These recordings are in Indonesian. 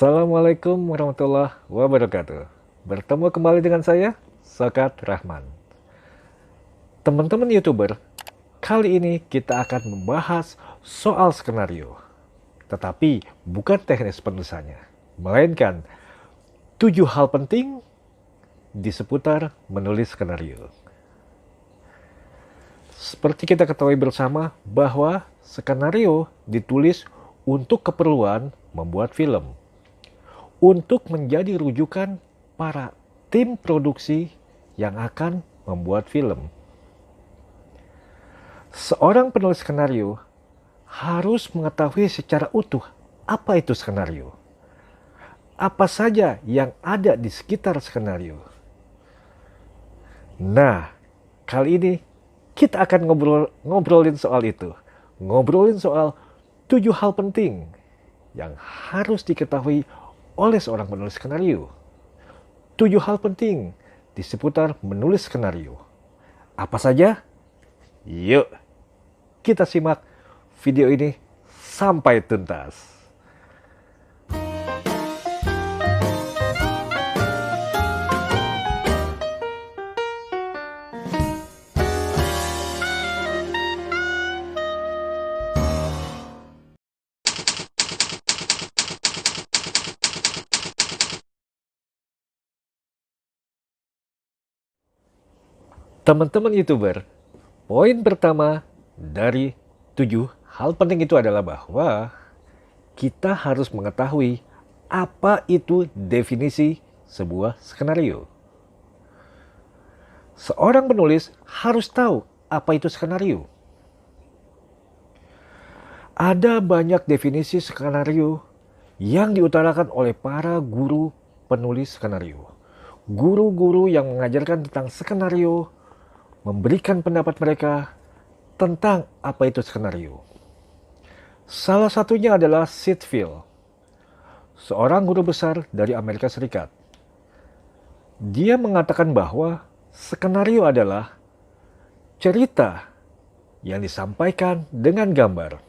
Assalamualaikum warahmatullahi wabarakatuh. Bertemu kembali dengan saya, Sakat Rahman. Teman-teman YouTuber, kali ini kita akan membahas soal skenario. Tetapi bukan teknis penulisannya, melainkan 7 hal penting di seputar menulis skenario. Seperti kita ketahui bersama bahwa skenario ditulis untuk keperluan membuat film, untuk menjadi rujukan para tim produksi yang akan membuat film. Seorang penulis skenario harus mengetahui secara utuh apa itu skenario, apa saja yang ada di sekitar skenario. Nah, kali ini kita akan ngobrolin soal itu, ngobrolin soal 7 hal penting yang harus diketahui oleh seorang penulis skenario. 7 hal penting di seputar menulis skenario. Apa saja? Yuk, kita simak video ini sampai tuntas. Teman-teman YouTuber, poin pertama dari 7 hal penting itu adalah bahwa kita harus mengetahui apa itu definisi sebuah skenario. Seorang penulis harus tahu apa itu skenario. Ada banyak definisi skenario yang diutarakan oleh para guru penulis skenario. Guru-guru yang mengajarkan tentang skenario memberikan pendapat mereka tentang apa itu skenario. Salah satunya adalah Sid Field, seorang guru besar dari Amerika Serikat. Dia mengatakan bahwa skenario adalah cerita yang disampaikan dengan gambar.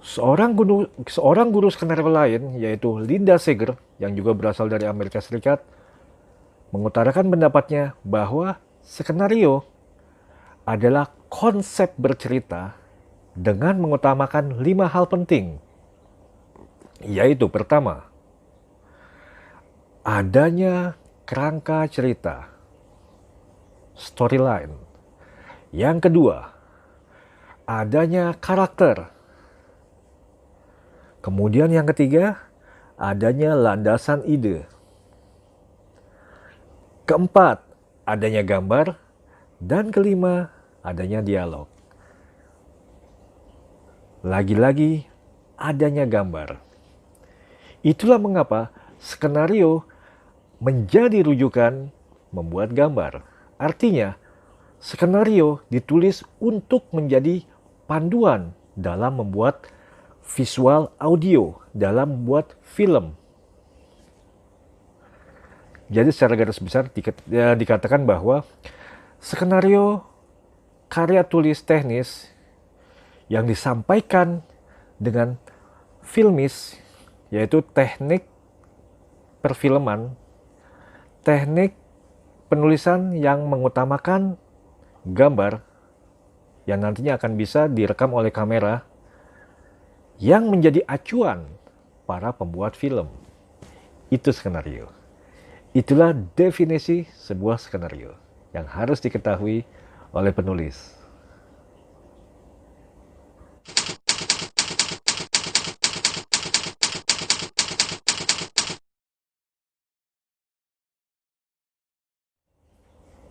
Seorang guru skenario lain, yaitu Linda Seger, yang juga berasal dari Amerika Serikat, mengutarakan pendapatnya bahwa skenario adalah konsep bercerita dengan mengutamakan 5 hal penting, yaitu pertama, adanya kerangka cerita, storyline. Yang kedua, adanya karakter. Kemudian yang ketiga, adanya landasan ide. Keempat, adanya gambar. Dan kelima, adanya dialog. Lagi-lagi, adanya gambar. Itulah mengapa skenario menjadi rujukan membuat gambar. Artinya, skenario ditulis untuk menjadi panduan dalam membuat visual audio, dalam membuat film. Jadi secara garis besar dikatakan bahwa skenario karya tulis teknis yang disampaikan dengan filmis, yaitu teknik perfilman, teknik penulisan yang mengutamakan gambar yang nantinya akan bisa direkam oleh kamera yang menjadi acuan para pembuat film. Itu skenario. Itulah definisi sebuah skenario yang harus diketahui oleh penulis.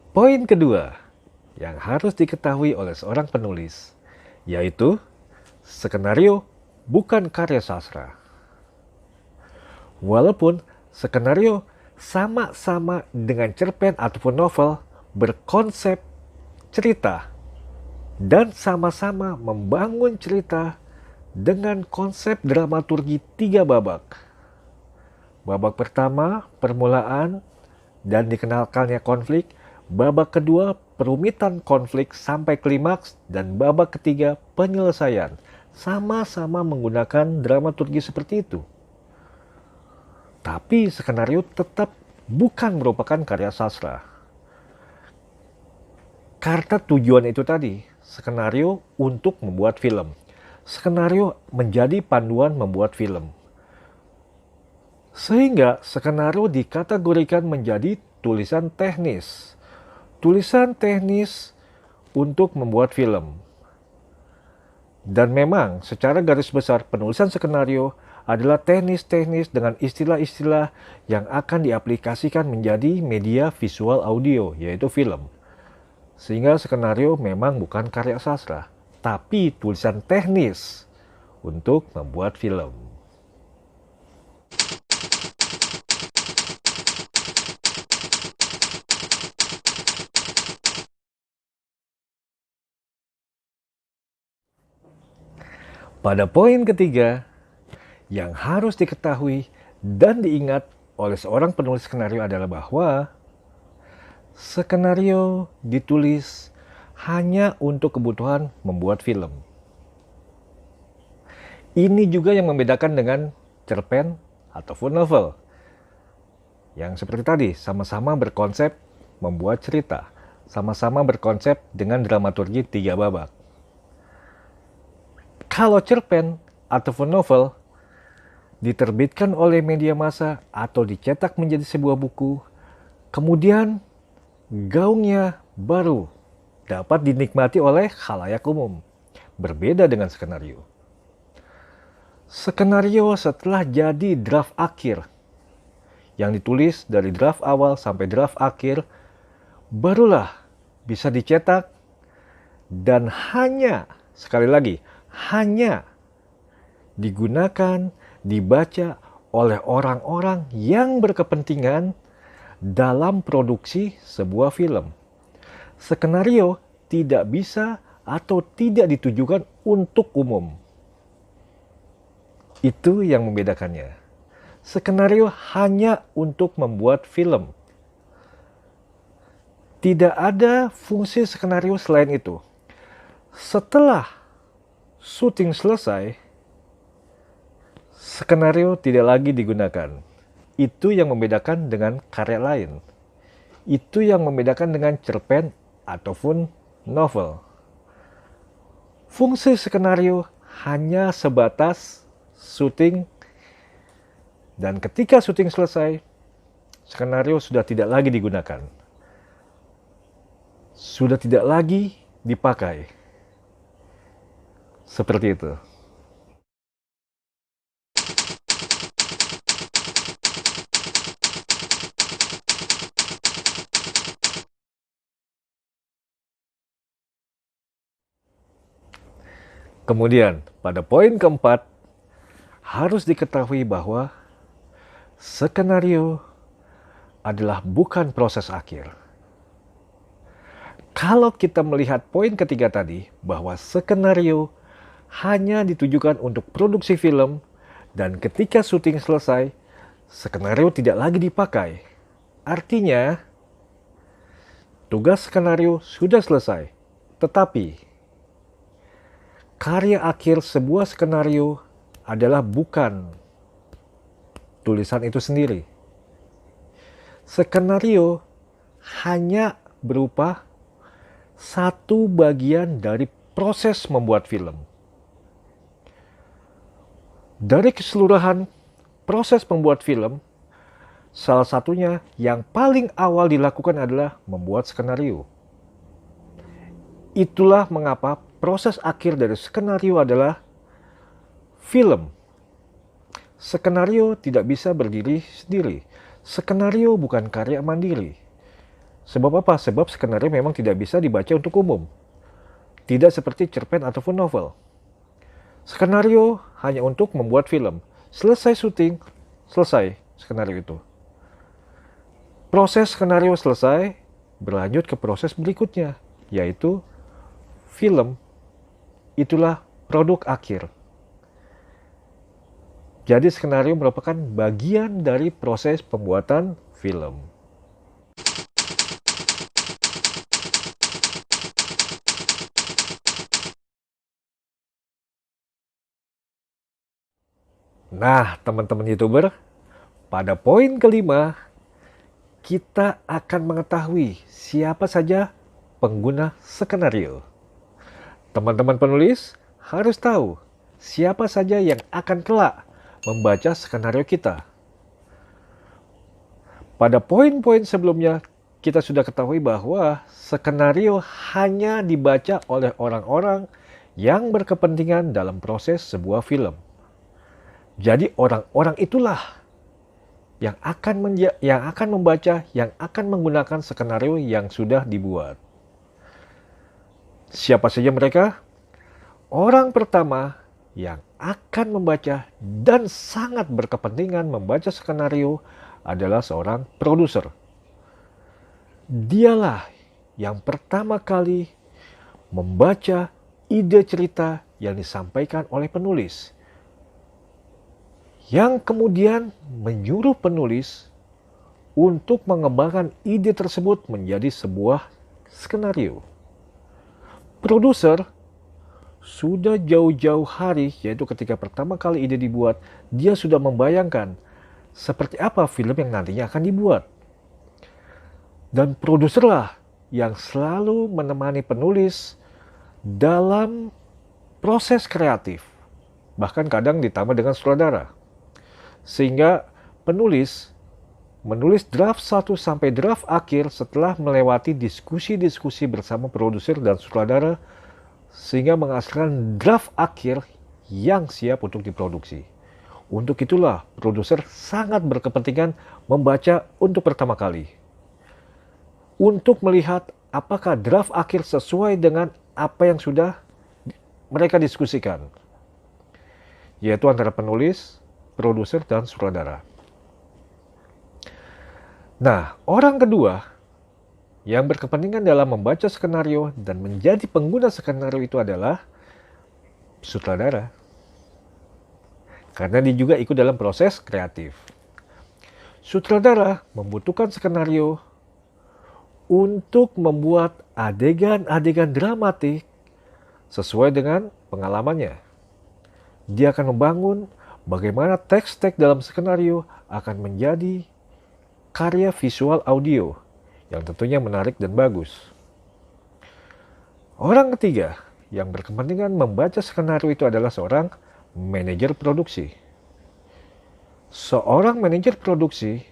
Poin kedua yang harus diketahui oleh seorang penulis, yaitu skenario bukan karya sastra. Walaupun skenario sama-sama dengan cerpen ataupun novel berkonsep cerita dan sama-sama membangun cerita dengan konsep dramaturgi 3 babak. Babak pertama, permulaan dan dikenalkannya konflik. Babak kedua, perumitan konflik sampai klimaks. Dan babak ketiga, penyelesaian. sama-sama menggunakan dramaturgi seperti itu. Tapi skenario tetap bukan merupakan karya sastra. Karena tujuan itu tadi, skenario untuk membuat film. Skenario menjadi panduan membuat film. Sehingga skenario dikategorikan menjadi tulisan teknis. Tulisan teknis untuk membuat film. Dan memang secara garis besar penulisan skenario adalah teknis-teknis dengan istilah-istilah yang akan diaplikasikan menjadi media visual audio, yaitu film. Sehingga skenario memang bukan karya sastra, tapi tulisan teknis untuk membuat film. Pada poin ketiga, yang harus diketahui dan diingat oleh seorang penulis skenario adalah bahwa skenario ditulis hanya untuk kebutuhan membuat film. Ini juga yang membedakan dengan cerpen ataupun novel. Yang seperti tadi, sama-sama berkonsep membuat cerita, sama-sama berkonsep dengan dramaturgi 3 babak. Kalau cerpen ataupun novel diterbitkan oleh media massa atau dicetak menjadi sebuah buku, kemudian gaungnya baru dapat dinikmati oleh khalayak umum. Berbeda dengan skenario. Skenario setelah jadi draft akhir, yang ditulis dari draft awal sampai draft akhir, barulah bisa dicetak dan hanya, sekali lagi, hanya digunakan, dibaca oleh orang-orang yang berkepentingan dalam produksi sebuah film. Skenario tidak bisa atau tidak ditujukan untuk umum. Itu yang membedakannya. Skenario hanya untuk membuat film. Tidak ada fungsi skenario selain itu. Setelah syuting selesai, skenario tidak lagi digunakan. Itu yang membedakan dengan karya lain. Itu yang membedakan dengan cerpen ataupun novel. Fungsi skenario hanya sebatas syuting, dan ketika syuting selesai, skenario sudah tidak lagi digunakan. Sudah tidak lagi dipakai. Seperti itu. Kemudian, pada poin keempat, harus diketahui bahwa skenario adalah bukan proses akhir. Kalau kita melihat poin ketiga tadi, bahwa skenario hanya ditujukan untuk produksi film, dan ketika syuting selesai, skenario tidak lagi dipakai. Artinya, tugas skenario sudah selesai. Tetapi, karya akhir sebuah skenario adalah bukan tulisan itu sendiri. Skenario hanya berupa satu bagian dari proses membuat film. Dari keseluruhan proses membuat film, salah satunya yang paling awal dilakukan adalah membuat skenario. Itulah mengapa proses akhir dari skenario adalah film. Skenario tidak bisa berdiri sendiri. Skenario bukan karya mandiri. Sebab apa? Sebab skenario memang tidak bisa dibaca untuk umum. Tidak seperti cerpen ataupun novel. Skenario hanya untuk membuat film. Selesai syuting, selesai skenario itu. Proses skenario selesai, berlanjut ke proses berikutnya, yaitu film. Itulah produk akhir. Jadi skenario merupakan bagian dari proses pembuatan film. Nah, teman-teman YouTuber, pada poin kelima, kita akan mengetahui siapa saja pengguna skenario. Teman-teman penulis harus tahu siapa saja yang akan kelak membaca skenario kita. Pada poin-poin sebelumnya, kita sudah ketahui bahwa skenario hanya dibaca oleh orang-orang yang berkepentingan dalam proses sebuah film. Jadi orang-orang itulah yang akan membaca, yang akan menggunakan skenario yang sudah dibuat. Siapa saja mereka? Orang pertama yang akan membaca dan sangat berkepentingan membaca skenario adalah seorang produser. Dialah yang pertama kali membaca ide cerita yang disampaikan oleh penulis, yang kemudian menyuruh penulis untuk mengembangkan ide tersebut menjadi sebuah skenario. Produser sudah jauh-jauh hari, yaitu ketika pertama kali ide dibuat, dia sudah membayangkan seperti apa film yang nantinya akan dibuat. Dan produserlah yang selalu menemani penulis dalam proses kreatif, bahkan kadang ditambah dengan sutradara. Sehingga penulis menulis draft 1 sampai draft akhir setelah melewati diskusi-diskusi bersama produser dan sutradara, sehingga menghasilkan draft akhir yang siap untuk diproduksi. Untuk itulah produser sangat berkepentingan membaca untuk pertama kali, untuk melihat apakah draft akhir sesuai dengan apa yang sudah mereka diskusikan, yaitu antara penulis, produser, dan sutradara. Nah, orang kedua yang berkepentingan dalam membaca skenario dan menjadi pengguna skenario itu adalah sutradara. Karena dia juga ikut dalam proses kreatif. Sutradara membutuhkan skenario untuk membuat adegan-adegan dramatik sesuai dengan pengalamannya. Dia akan membangun bagaimana teks-teks dalam skenario akan menjadi karya visual audio yang tentunya menarik dan bagus. Orang ketiga yang berkepentingan membaca skenario itu adalah seorang manajer produksi. Seorang manajer produksi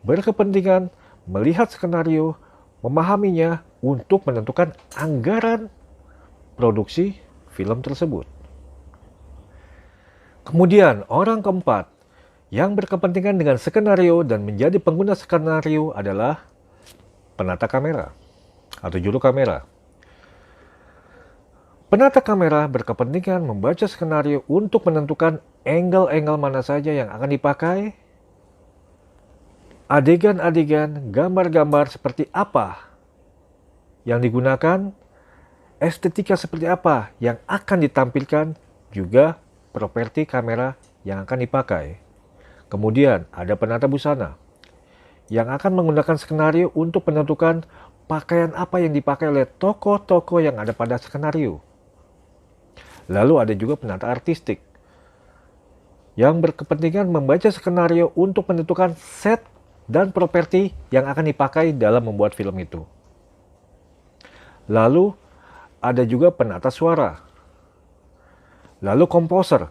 berkepentingan melihat skenario, memahaminya untuk menentukan anggaran produksi film tersebut. Kemudian orang keempat yang berkepentingan dengan skenario dan menjadi pengguna skenario adalah penata kamera atau juru kamera. Penata kamera berkepentingan membaca skenario untuk menentukan angle-angle mana saja yang akan dipakai, adegan-adegan, gambar-gambar seperti apa yang digunakan, estetika seperti apa yang akan ditampilkan, juga properti kamera yang akan dipakai. Kemudian ada penata busana yang akan menggunakan skenario untuk menentukan pakaian apa yang dipakai oleh tokoh-tokoh yang ada pada skenario. Lalu ada juga penata artistik yang berkepentingan membaca skenario untuk menentukan set dan properti yang akan dipakai dalam membuat film itu. Lalu ada juga penata suara. Lalu komposer.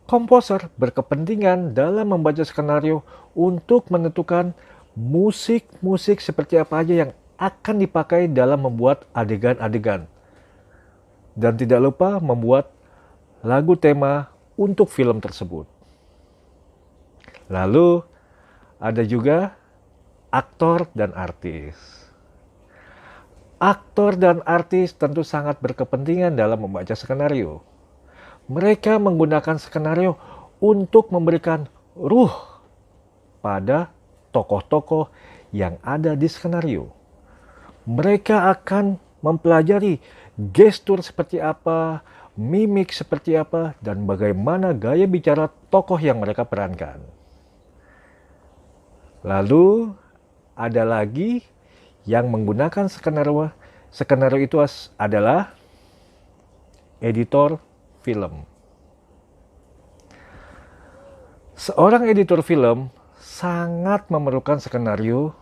Komposer berkepentingan dalam membaca skenario untuk menentukan musik-musik seperti apa aja yang akan dipakai dalam membuat adegan-adegan. Dan tidak lupa membuat lagu tema untuk film tersebut. Lalu ada juga aktor dan artis. Aktor dan artis tentu sangat berkepentingan dalam membaca skenario. Mereka menggunakan skenario untuk memberikan ruh pada tokoh-tokoh yang ada di skenario. Mereka akan mempelajari gestur seperti apa, mimik seperti apa, dan bagaimana gaya bicara tokoh yang mereka perankan. Lalu ada lagi yang menggunakan skenario. Skenario itu adalah editor film. Seorang editor film sangat memerlukan skenario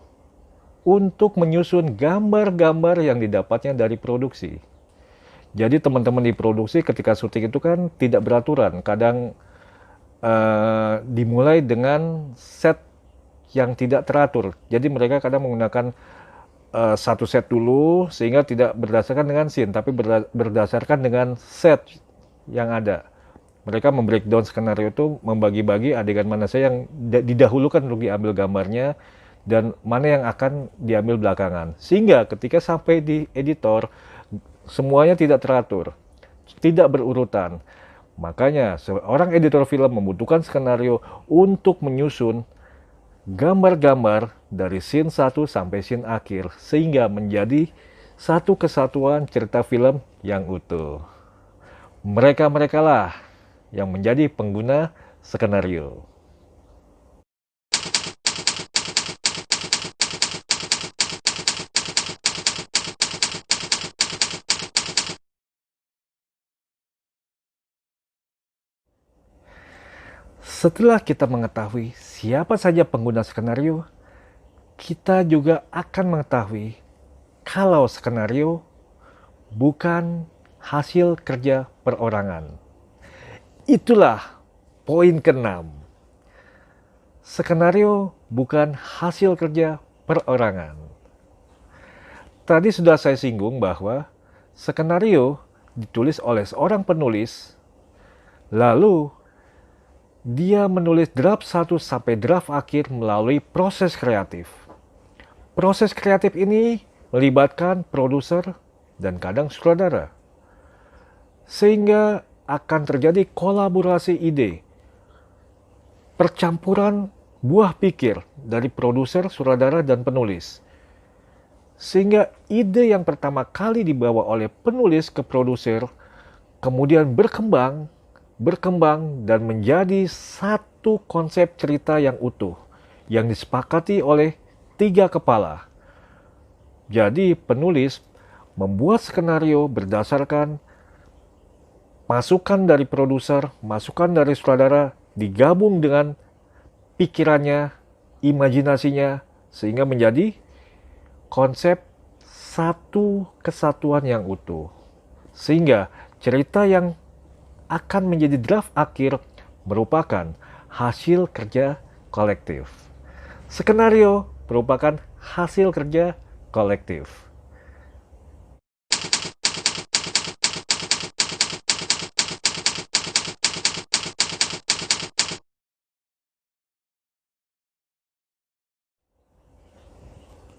untuk menyusun gambar-gambar yang didapatnya dari produksi. Jadi teman-teman di produksi ketika syuting itu kan tidak beraturan. Kadang dimulai dengan set yang tidak teratur. Jadi mereka kadang menggunakan satu set dulu sehingga tidak berdasarkan dengan scene, tapi berdasarkan dengan set yang ada. Mereka membreakdown skenario itu, membagi-bagi adegan mana saja yang didahulukan untuk diambil gambarnya dan mana yang akan diambil belakangan. Sehingga ketika sampai di editor, semuanya tidak teratur, tidak berurutan. Makanya seorang editor film membutuhkan skenario untuk menyusun gambar-gambar dari scene 1 sampai scene akhir sehingga menjadi satu kesatuan cerita film yang utuh. Mereka-mereka lah yang menjadi pengguna skenario. Setelah kita mengetahui siapa saja pengguna skenario, kita juga akan mengetahui kalau skenario bukan hasil kerja perorangan. Itulah poin ke-6. Skenario bukan hasil kerja perorangan. Tadi sudah saya singgung bahwa skenario ditulis oleh seorang penulis, lalu dia menulis draft 1 sampai draft akhir melalui proses kreatif. Proses kreatif ini melibatkan produser dan kadang sutradara. Sehingga akan terjadi kolaborasi ide, percampuran buah pikir dari produser, sutradara, dan penulis. Sehingga ide yang pertama kali dibawa oleh penulis ke produser, kemudian berkembang dan menjadi satu konsep cerita yang utuh, yang disepakati oleh 3 kepala. Jadi penulis membuat skenario berdasarkan masukan dari produser, masukan dari sutradara, digabung dengan pikirannya, imajinasinya, sehingga menjadi konsep satu kesatuan yang utuh. Sehingga cerita yang akan menjadi draft akhir merupakan hasil kerja kolektif. Skenario merupakan hasil kerja kolektif.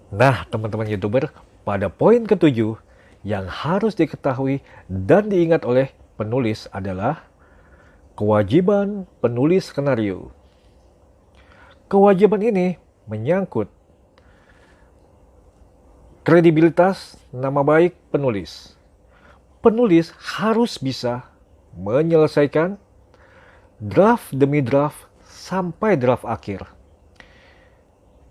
Nah, teman-teman YouTuber, pada poin ke-7 yang harus diketahui dan diingat oleh penulis adalah kewajiban penulis skenario. Kewajiban ini menyangkut kredibilitas nama baik penulis. Penulis harus bisa menyelesaikan draft demi draft sampai draft akhir.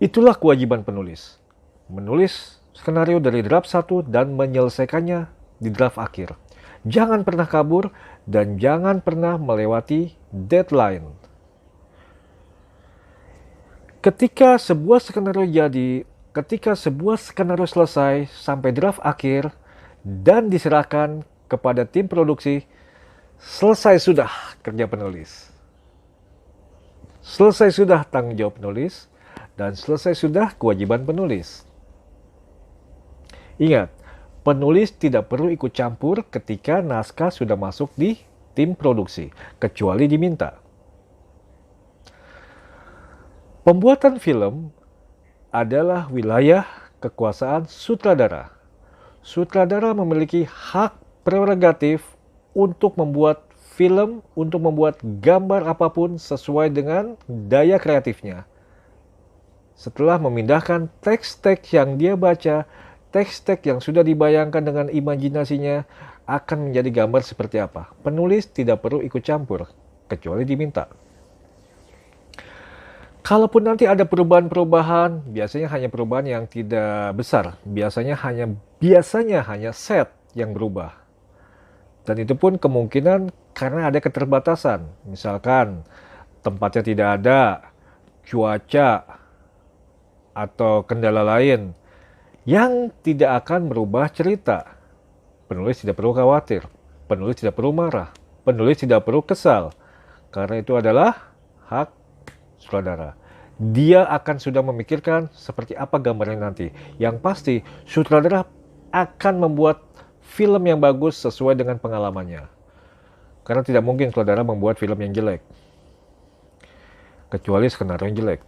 Itulah kewajiban penulis. Menulis skenario dari draft 1 dan menyelesaikannya di draft akhir. Jangan pernah kabur dan jangan pernah melewati deadline. Ketika sebuah skenario selesai sampai draft akhir dan diserahkan kepada tim produksi, selesai sudah kerja penulis. Selesai sudah tanggung jawab penulis dan selesai sudah kewajiban penulis. Ingat, penulis tidak perlu ikut campur ketika naskah sudah masuk di tim produksi, kecuali diminta. Pembuatan film adalah wilayah kekuasaan sutradara. Sutradara memiliki hak prerogatif untuk membuat film, untuk membuat gambar apapun sesuai dengan daya kreatifnya. Setelah memindahkan teks-teks yang dia baca, teks-teks yang sudah dibayangkan dengan imajinasinya akan menjadi gambar seperti apa. Penulis tidak perlu ikut campur, kecuali diminta. Kalaupun nanti ada perubahan-perubahan, biasanya hanya perubahan yang tidak besar. Biasanya hanya set yang berubah. Dan itu pun kemungkinan karena ada keterbatasan. Misalkan tempatnya tidak ada, cuaca, atau kendala lain yang tidak akan merubah cerita. Penulis tidak perlu khawatir, penulis tidak perlu marah, penulis tidak perlu kesal, karena itu adalah hak sutradara. Dia akan sudah memikirkan seperti apa gambarnya nanti. Yang pasti, sutradara akan membuat film yang bagus sesuai dengan pengalamannya. Karena tidak mungkin sutradara membuat film yang jelek, kecuali skenario yang jelek.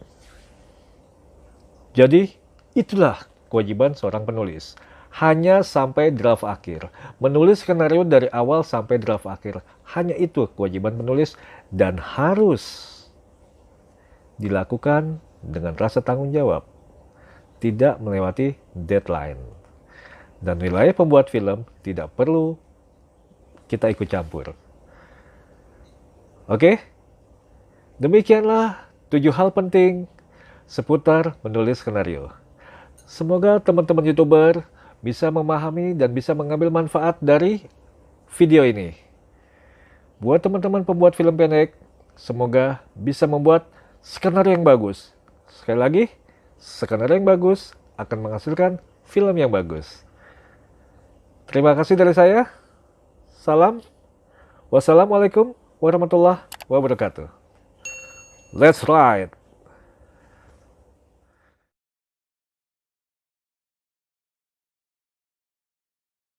Jadi, itulah kewajiban seorang penulis. Hanya sampai draft akhir. Menulis skenario dari awal sampai draft akhir. Hanya itu kewajiban penulis dan harus dilakukan dengan rasa tanggung jawab. Tidak melewati deadline. Dan wilayah pembuat film tidak perlu kita ikut campur. Oke? Demikianlah 7 hal penting seputar menulis skenario. Semoga teman-teman YouTuber bisa memahami dan bisa mengambil manfaat dari video ini. Buat teman-teman pembuat film pendek, semoga bisa membuat skenario yang bagus. Sekali lagi, skenario yang bagus akan menghasilkan film yang bagus. Terima kasih dari saya. Salam. Wassalamualaikum warahmatullahi wabarakatuh. Let's ride!